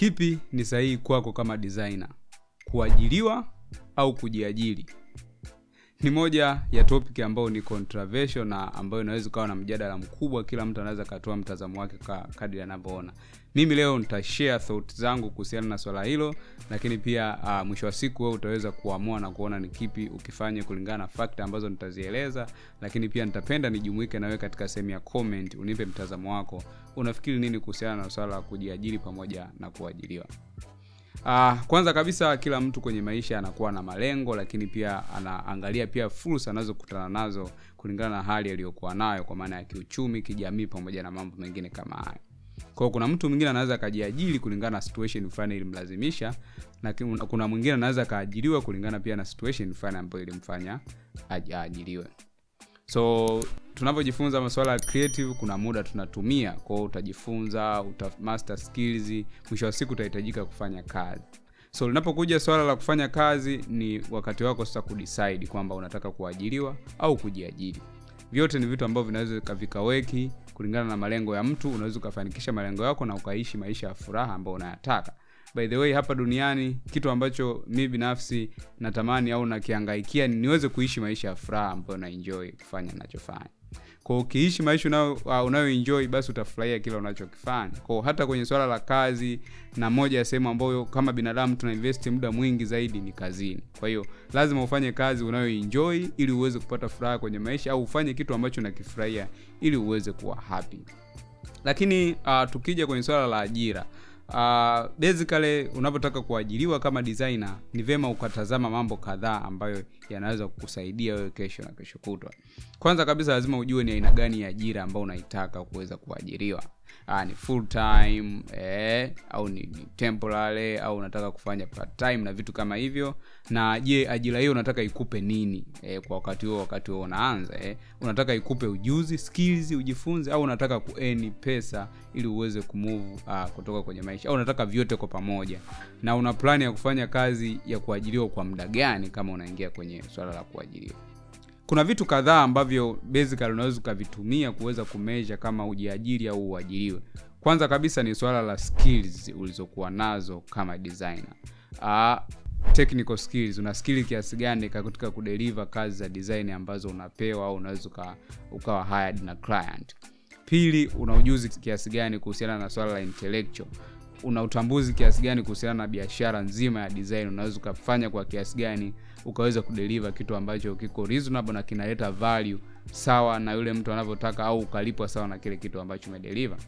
Kipi ni sahihi kwako kama designer? Kuajiriwa au kujiajiri? Ni moja ya topic ambayo ni controversial na ambayo inaweza kuwa na mjadala mkubwa. Kila mtu anaweza katoa mtazamo wake kadri anavyoona. Mimi leo nitashare thoughts zangu kuhusiana na swala hilo, lakini pia mwisho wa siku wewe utaweza kuamua na kuona ni kipi ukifanye kulingana na fact ambazo nitazieleza, lakini pia nitapenda nijumuike na wewe katika sehemu ya comment unipe mtazamo wako. Unafikiri nini kuhusiana na swala la kujiajiri pamoja na kuajiriwa? Kwanza kabisa, kila mtu kwenye maisha anakuwa na malengo, lakini pia anaangalia pia fursa anazokutana nazo kulingana na hali aliyokuwa nayo, kwa maana ya kiuchumi, kijamii pamoja na mambo mengine kama hayo. Kwa kuna mtu mwingine anaweza kujiajiri kulingana na situation fulani ilimlazimisha, na kuna mwingine anaweza kaajiriwa kulingana pia na situation fulani ambayo ilimfanya aajiriwe. So tunapojifunza masuala ya creative, kuna muda tunatumia, kwa utajifunza, master skills, mwisho wa siku utahitajika kufanya kazi. So linapokuja swala la kufanya kazi, ni wakati wako sasa kudecide kwamba unataka kuajiriwa au kujiajiri. Vyote ni vitu ambavyo vinaweza vikaweki kulingana na malengo ya mtu. Unaweza kufanikisha malengo yako na ukaishi maisha ya furaha ambayo unayataka. By the way, hapa duniani kitu ambacho mimi binafsi natamani au nakihangaikia ni niweze kuishi maisha ya furaha ambayo na enjoy kufanya ninachofanya. Kwa ukiishi maisha unayo enjoy, basi utafurahia kila unachokifanya. Kwa hata kwenye swala la kazi, na moja ya sehemu ambayo kama binadamu tuna invest muda mwingi zaidi ni kazini. Kwa hiyo lazima ufanye kazi unayo enjoy ili uweze kupata furaha kwenye maisha, au ufanye kitu ambacho unakifurahia ili uweze kuwa happy. Lakini tukija kwenye swala la ajira, basically unapotaka kuajiriwa kama designer, ni vema ukatazama mambo kadhaa ambayo yanaweza kukusaidia wewe kesho na kesho kutwa. Kwanza kabisa, lazima ujue ni aina gani ya ajira ambayo unaitaka kuweza kuajiriwa. Ni full time au ni temporary, au unataka kufanya part time na vitu kama hivyo. Na je, ajira hiyo unataka ikupe nini kwa wakati huo unaanza? Unataka ikupe ujuzi, skills ujifunze, au unataka kuearn pesa ili uweze kumove kutoka kwenye maisha, au unataka vyote kwa pamoja? Na una plan ya kufanya kazi ya kuajiriwa kwa muda gani kama unaingia kwenye swala la kuajiriwa? Kuna vitu kadhaa ambavyo basically unaweza kuvitumia kuweza kumeasure kama ujiajiri au uajiriwe. Kwanza kabisa ni swala la skills ulizokuwa nazo kama designer. Technical skills, una skill kiasi gani katika kudeliver kazi za design ambazo unapewa au unaweza ukawa hired na client. Pili, una ujuzi kiasi gani kuhusiana na swala la intellectual. Una utambuzi kiasi gani kuhusiana na biashara nzima ya design, unaweza kufanya kwa kiasi gani ukaweza kudeliver kitu ambacho kiko reasonable na kinaleta value sawa na yule mtu anavyotaka, au ukalipwa sawa na kile kitu ambacho umedeliver.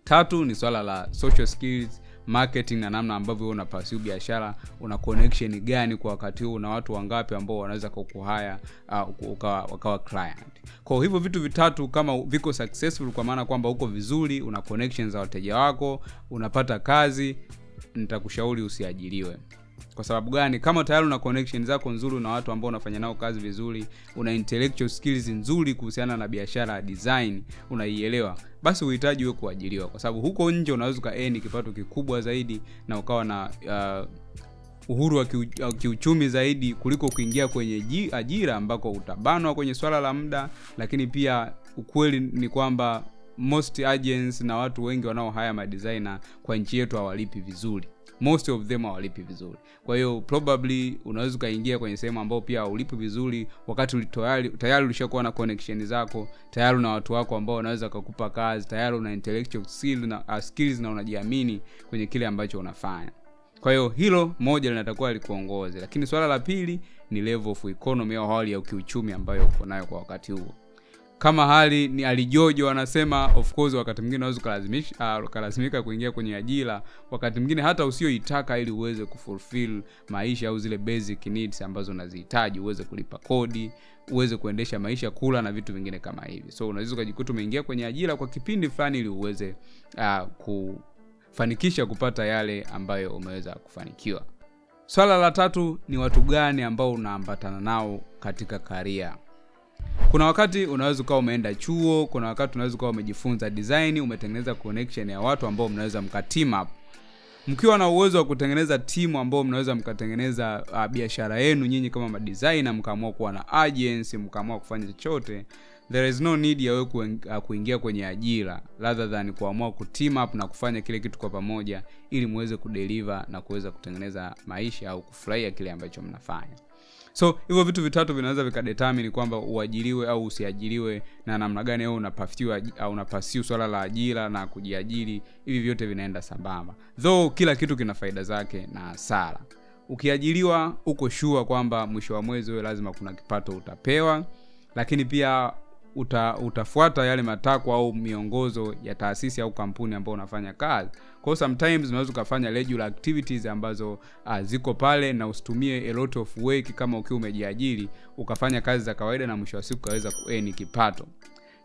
Tatu ni swala la social skills, marketing na namna ambavyo unapursue biashara. Una connection gani kwa wakati huu na watu wangapi ambao wanaweza kukuhaya wakawa client. Kwa hivyo vitu vitatu kama viko successful, kwa maana kwamba uko vizuri, una connections za wateja wako, unapata kazi, nitakushauri usiajiriwe. Kwa sababu gani? Kama tayari una connections zako nzuri na watu ambao unafanya nao kazi vizuri, una intellectual skills nzuri kuhusiana na biashara ya design, unaielewa, basi uhitaji wewe kuajiriwa, kwa sababu huko nje unaweza kaeni kipato kikubwa zaidi na ukawa na uhuru wa kiuchumi zaidi kuliko kuingia kwenye ajira ambako utabanwa kwenye swala la muda. Lakini pia ukweli ni kwamba most agents na watu wengi wanao hire ma designer kwa nchi yetu hawalipi vizuri. Most of them hawalipi vizuri. Kwa hiyo probably unaweza kaingia kwenye sehemu ambao pia haulipi vizuri, wakati tayari ulishakuwa na connection zako, tayari una watu wako ambao wanaweza kukupa kazi, tayari una intellectual skills na unajiamini kwenye kile ambacho unafanya. Kwa hiyo hilo moja linatakiwa likuongoze. Lakini swala la pili ni level of economy au hali ya kiuchumi ambayo uko nayo kwa wakati huo. Kama hali ni alijojo wanasema, of course wakati mwingine unaweza kulazimika kuingia kwenye ajira, wakati mwingine hata usioitaka, ili uweze kufulfill maisha au zile basic needs ambazo unazihitaji, uweze kulipa kodi, uweze kuendesha maisha, kula na vitu vingine kama hivi. So unaweza kujikuta umeingia kwenye ajira kwa kipindi fulani ili uweze kufanikisha kupata yale ambayo umeweza kufanikiwa. Swala la tatu ni watu gani ambao unaambatana nao katika career. Kuna wakati unaweza kuwa umeenda chuo, kuna wakati unaweza kuwa umejifunza design, umetengeneza connection ya watu ambao mnaweza mkateam up. Mkiwa na uwezo wa kutengeneza timu ambao mnaweza mkatengeneza biashara yenu nyinyi kama madesigner, mkaamua kuwa na agency, mkaamua kufanya chochote, there is no need ya wewe kuingia kwenye ajira rather than kuamua kuteam up na kufanya kile kitu kwa pamoja ili muweze kudeliver na kuweza kutengeneza maisha au kufurahia kile ambacho mnafanya. So hivyo vitu vitatu vinaweza vikadetermine kwamba uajiriwe au usiajiriwe na namna gani wewe unapafutiwa au unapasiu swala la ajira na kujiajiri. Hivi vyote vinaenda sambamba. Though kila kitu kina faida zake na hasara. Ukiajiriwa uko sure kwamba mwisho wa mwezi wewe lazima kuna kipato utapewa, lakini pia utafuata yale matakwa au miongozo ya taasisi au kampuni ambayo unafanya kazi. Kwa sometimes unaweza kufanya regular activities ambazo ziko pale na usitumie a lot of work kama ukiwa umejiajiri, ukafanya kazi za kawaida na mwisho wa siku kaweza kuearn kipato.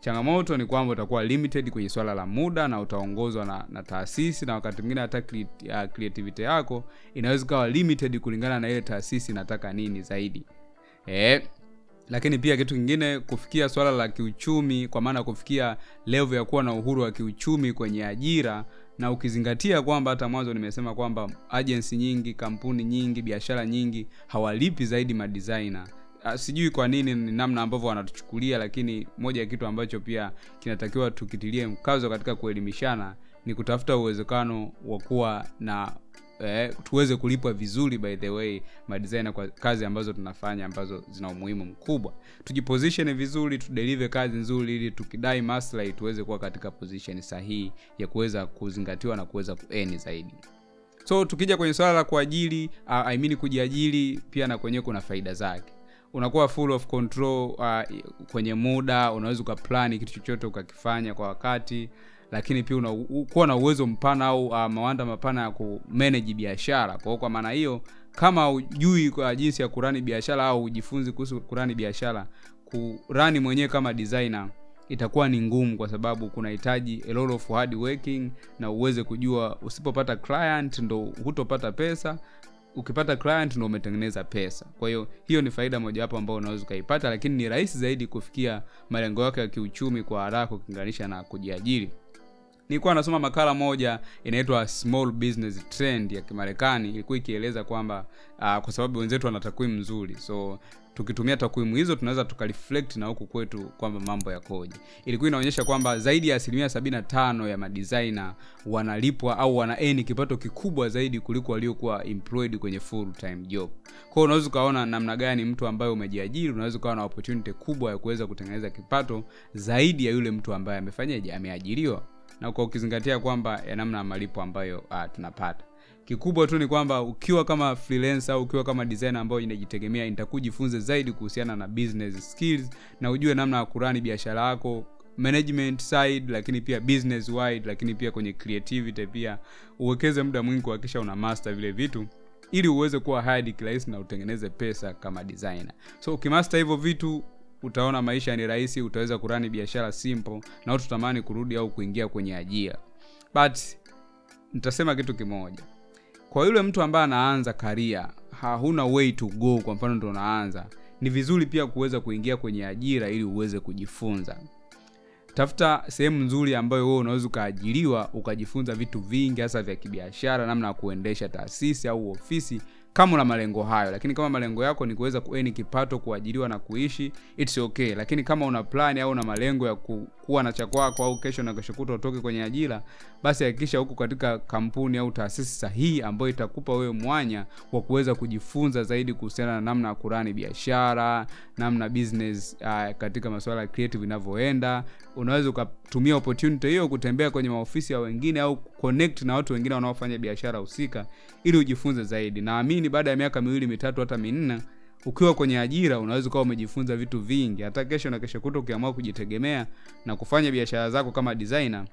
Changamoto ni kwamba utakuwa limited kwenye swala la muda na utaongozwa na taasisi, na wakati mwingine hata creativity yako inaweza kuwa limited kulingana na ile taasisi inataka nini zaidi. Lakini pia kitu kingine, kufikia swala la kiuchumi, kwa maana kufikia level ya kuwa na uhuru wa kiuchumi kwenye ajira, na ukizingatia kwamba hata mwanzo nimesema kwamba agency nyingi, kampuni nyingi, biashara nyingi hawalipi zaidi madesigner. Sijui kwa nini, ni namna ambavyo wanatuchukulia, lakini moja ya kitu ambacho pia kinatakiwa tukitilie mkazo katika kuelimishana ni kutafuta uwezekano wa kuwa na tuweze kulipwa vizuri by the way madesigner kwa kazi ambazo tunafanya ambazo zina umuhimu mkubwa. Tujiposition vizuri, tudeliver kazi nzuri ili tukidai maslahi tuweze kuwa katika position sahihi ya kuweza kuzingatiwa na kuweza kuearn zaidi. So tukija kwenye swala la kuajiri, kujiajiri pia na kwenye kuna faida zake. Unakuwa full of control kwenye muda, unaweza ukaplan kitu chochote ukakifanya kwa wakati, lakini pia unakuwa na uwezo mpana au mawanda mapana ya kumanage biashara. Kwa maana hiyo, kama hujui kwa jinsi ya kurani biashara au ujifunzi kuhusu kurani biashara, kurani mwenyewe kama designer itakuwa ni ngumu, kwa sababu kunahitaji a lot of hard working na uweze kujua usipopata client ndo hutopata pesa, ukipata client ndo umetengeneza pesa. Kwa hiyo ni faida moja hapo ambayo unaweza kuipata, lakini ni rahisi zaidi kufikia malengo yako ya kiuchumi kwa haraka ukilinganisha na kujiajiri. Nilikuwa nasoma makala moja inaitwa Small Business Trend ya Kimarekani, ilikuwa ikieleza kwamba kwa sababu wenzetu wana takwimu nzuri, so tukitumia takwimu hizo tunaweza tukareflect na huku kwetu kwamba mambo yakoje. Ilikuwa inaonyesha kwamba zaidi ya 75% ya madesigner wanalipwa au wanaearn kipato kikubwa zaidi kuliko waliokuwa employed kwenye full time job. Kwa hiyo unaweza kaona namna gani mtu ambaye umejiajiri unaweza kuwa na opportunity kubwa ya kuweza kutengeneza kipato zaidi ya yule mtu ambaye ameajiriwa, na kwa ukizingatia kwamba ya namna malipo ambayo tunapata. Kikubwa tu ni kwamba ukiwa kama freelancer au ukiwa kama designer ambayo inajitegemea, nitakujifunza zaidi kuhusiana na business skills na ujue namna ya kurani biashara yako, management side, lakini pia business wide, lakini pia kwenye creativity pia uwekeze muda mwingi kuhakikisha una master vile vitu ili uweze kuwa hard kirahisi na utengeneze pesa kama designer. So ukimaster hivyo vitu utaona maisha ni rahisi, utaweza kurani biashara simple na utatamani kurudi au kuingia kwenye ajira. But nitasema kitu kimoja. Kwa yule mtu ambaye anaanza career, huna way to go, kwa mfano ndo unaanza, ni vizuri pia kuweza kuingia kwenye ajira ili uweze kujifunza. Tafuta sehemu nzuri ambayo wewe unaweza kuajiriwa ukajifunza vitu vingi hasa vya kibiashara, namna ya kuendesha taasisi au ofisi kama una malengo hayo. Lakini kama malengo yako ni kuweza kuearn kipato, kuajiriwa na kuishi, it's okay. Lakini kama una plan au una malengo ya kuwa na cha kwako au kesho na kesho kutwa utoke kwenye ajira, basi hakikisha huko katika kampuni au taasisi sahihi ambayo itakupa wewe mwanya wa kuweza kujifunza zaidi kuhusiana na namna ya kurani biashara, namna business katika masuala ya creative inavyoenda. Unaweza ukatumia opportunity hiyo kutembea kwenye maofisi ya wengine au connect na watu wengine wanaofanya biashara husika ili ujifunze zaidi. Naamini baada ya miaka 2, 3 hata 4 ukiwa kwenye ajira unaweza kuwa umejifunza vitu vingi. Hata kesho na kesho kutwa ukiamua kujitegemea na kufanya biashara zako kama designer,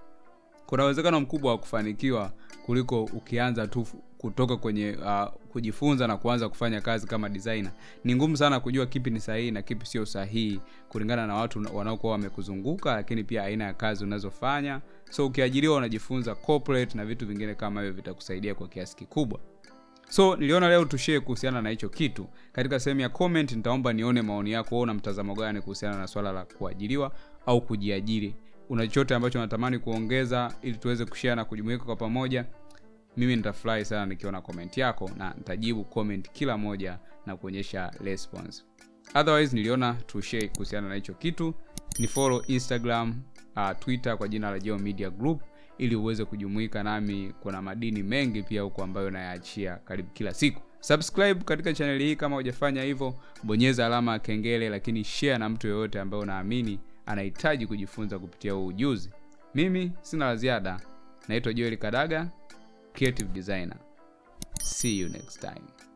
kuna uwezekano mkubwa wa kufanikiwa kuliko ukianza tu kutoka kwenye kujifunza na kuanza kufanya kazi kama designer. Ni ngumu sana kujua kipi ni sahihi na kipi sio sahihi kulingana na watu wanaokuwa wamekuzunguka, lakini pia aina ya kazi unazofanya. So ukiajiriwa unajifunza corporate na vitu vingine kama hivyo vitakusaidia kwa kiasi kikubwa. So niliona leo tushare kuhusiana na hicho kitu. Katika sehemu ya comment nitaomba nione maoni yako, wewe una mtazamo gani kuhusiana na swala la kuajiriwa au kujiajiri. Una chochote ambacho unatamani kuongeza ili tuweze kushare na kujumuika kwa pamoja? Mimi nitafurahi sana nikiona comment yako na nitajibu comment kila moja na kuonyesha response. Otherwise niliona tushare kuhusiana na hicho kitu. Ni follow Instagram, Twitter kwa jina la Geo Media Group ili uweze kujumuika nami. Kuna madini mengi pia huko ambayo nayaachia karibu kila siku. Subscribe katika channel hii kama hujafanya hivyo, bonyeza alama ya kengele, lakini share na mtu yeyote ambaye unaamini anahitaji kujifunza kupitia huu ujuzi. Mimi sina la ziada. Naitwa Joel Kadaga, creative designer. See you next time.